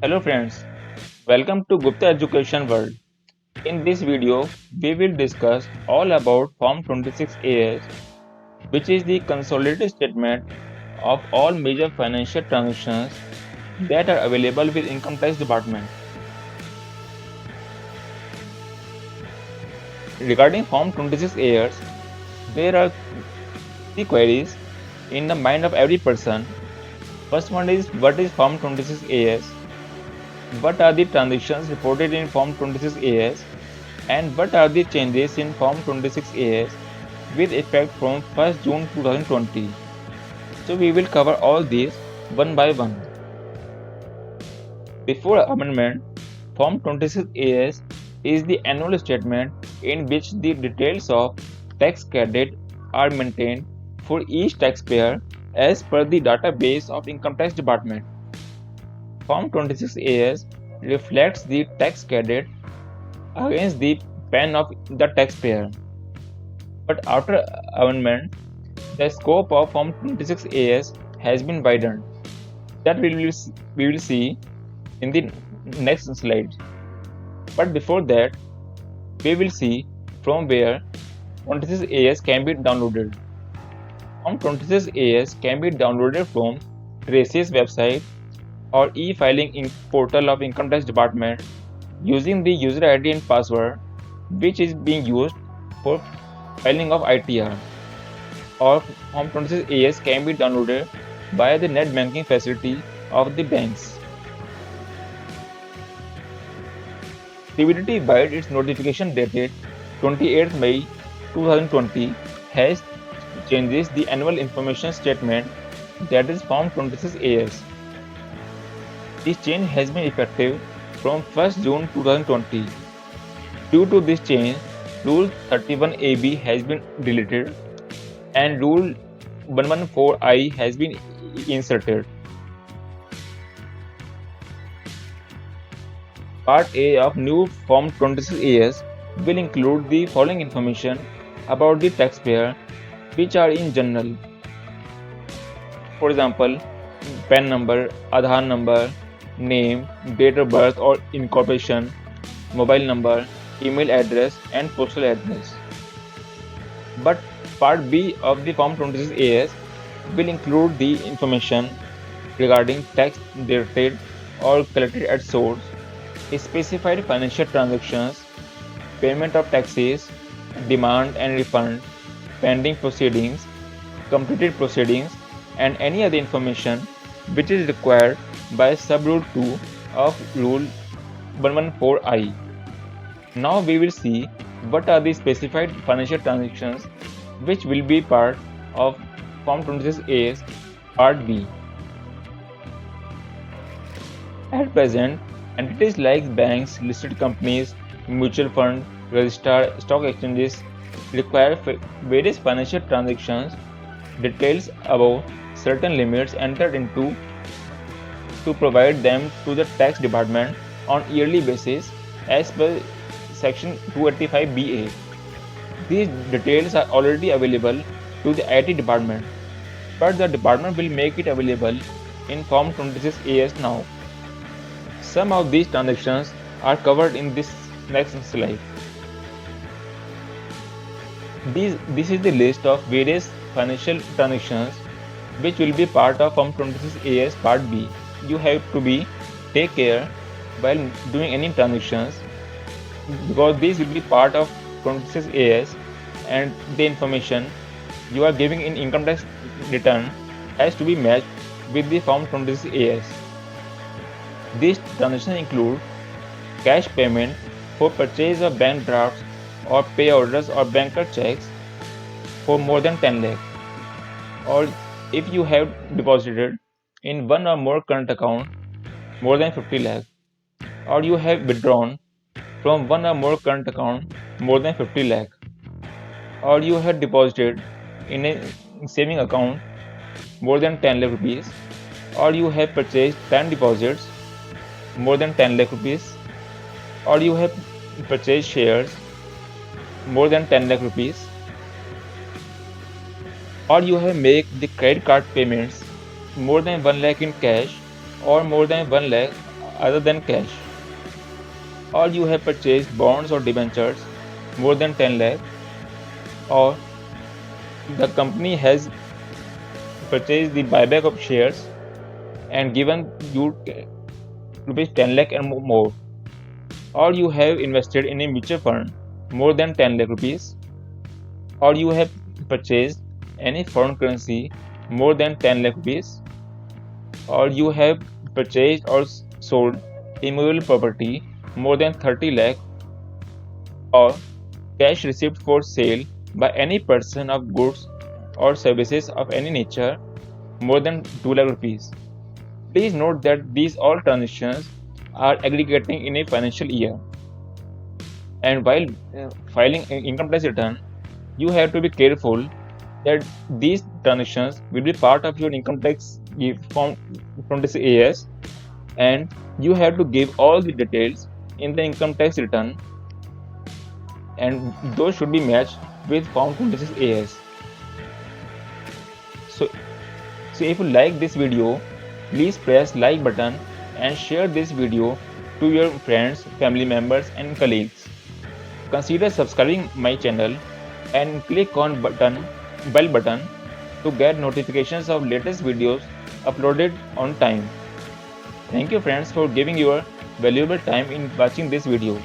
Hello friends, welcome to Gupta Education World. In this video, we will discuss all about Form 26AS, which is the consolidated statement of all major financial transactions that are available with Income Tax Department. Regarding Form 26AS, there are three queries in the mind of every person. First one is what is Form 26AS? What are the transactions reported in Form 26AS? And what are the changes in Form 26AS with effect from 1st June 2020? So we will cover all these one by one. Before amendment, Form 26AS is the annual statement in which the details of tax credit are maintained for each taxpayer as per the database of Income Tax Department. Form 26AS reflects the tax credit against the pen of the taxpayer. But after amendment, the scope of Form 26AS has been widened. That we will see in the next slide. But before that, we will see from where 26AS can be downloaded. Form 26AS can be downloaded from TRACE's website or e-filing in portal of Income Tax Department using the user ID and password which is being used for filing of ITR. Or Form 26AS can be downloaded via the net banking facility of the banks. CBDT, by its notification dated 28th May 2020, has changes the annual information statement, that is Form 26AS. This change has been effective from 1st June 2020. Due to this change, Rule 31AB has been deleted and Rule 114I has been inserted. Part A of new Form 26AS will include the following information about the taxpayer, which are in general. For example, PAN number, Aadhaar number, name, date of birth or incorporation, mobile number, email address and postal address. But Part B of the Form 26AS will include the information regarding tax deducted or collected at source, specified financial transactions, payment of taxes, demand and refund, pending proceedings, completed proceedings, and any other information which is required by Sub-Rule 2 of Rule 114I. Now we will see what are the specified financial transactions which will be part of Form 26AS Part B. At present, entities like banks, listed companies, mutual funds, registered stock exchanges require various financial transactions details above certain limits entered into to provide them to the tax department on yearly basis as per section 285BA. These details are already available to the IT department, but the department will make it available in Form 26AS now. Some of these transactions are covered in this next slide. This is the list of various financial transactions which will be part of Form 26AS Part B. You have to take care while doing any transactions because these will be part of 26AS and the information you are giving in income tax return has to be matched with the Form 26AS. These transactions include cash payment for purchase of bank drafts or pay orders or banker checks for more than 10 lakh, or if you have deposited in one or more current account more than 50 lakh, or you have withdrawn from one or more current account more than 50 lakh, or you have deposited in a saving account more than 10 lakh rupees, or you have purchased time deposits more than 10 lakh rupees, or you have purchased shares more than 10 lakh rupees, or you have made the credit card payments more than 1 lakh in cash or more than 1 lakh other than cash, or you have purchased bonds or debentures more than 10 lakh, or the company has purchased the buyback of shares and given you rupees 10 lakh and more, or you have invested in a mutual fund more than 10 lakh rupees, or you have purchased any foreign currency more than 10 lakh rupees, or you have purchased or sold immovable property more than 30 lakh, or cash received for sale by any person of goods or services of any nature more than 2 lakh rupees. Please note that these all transactions are aggregating in a financial year. And while filing an income tax return, you have to be careful that these transactions will be part of your income tax form from this AS, and you have to give all the details in the income tax return, and those should be matched with form 26 AS. So if you like this video, please press like button and share this video to your friends, family members and colleagues. Consider subscribing my channel and click on bell button to get notifications of latest videos uploaded on time. Thank you friends for giving your valuable time in watching this video.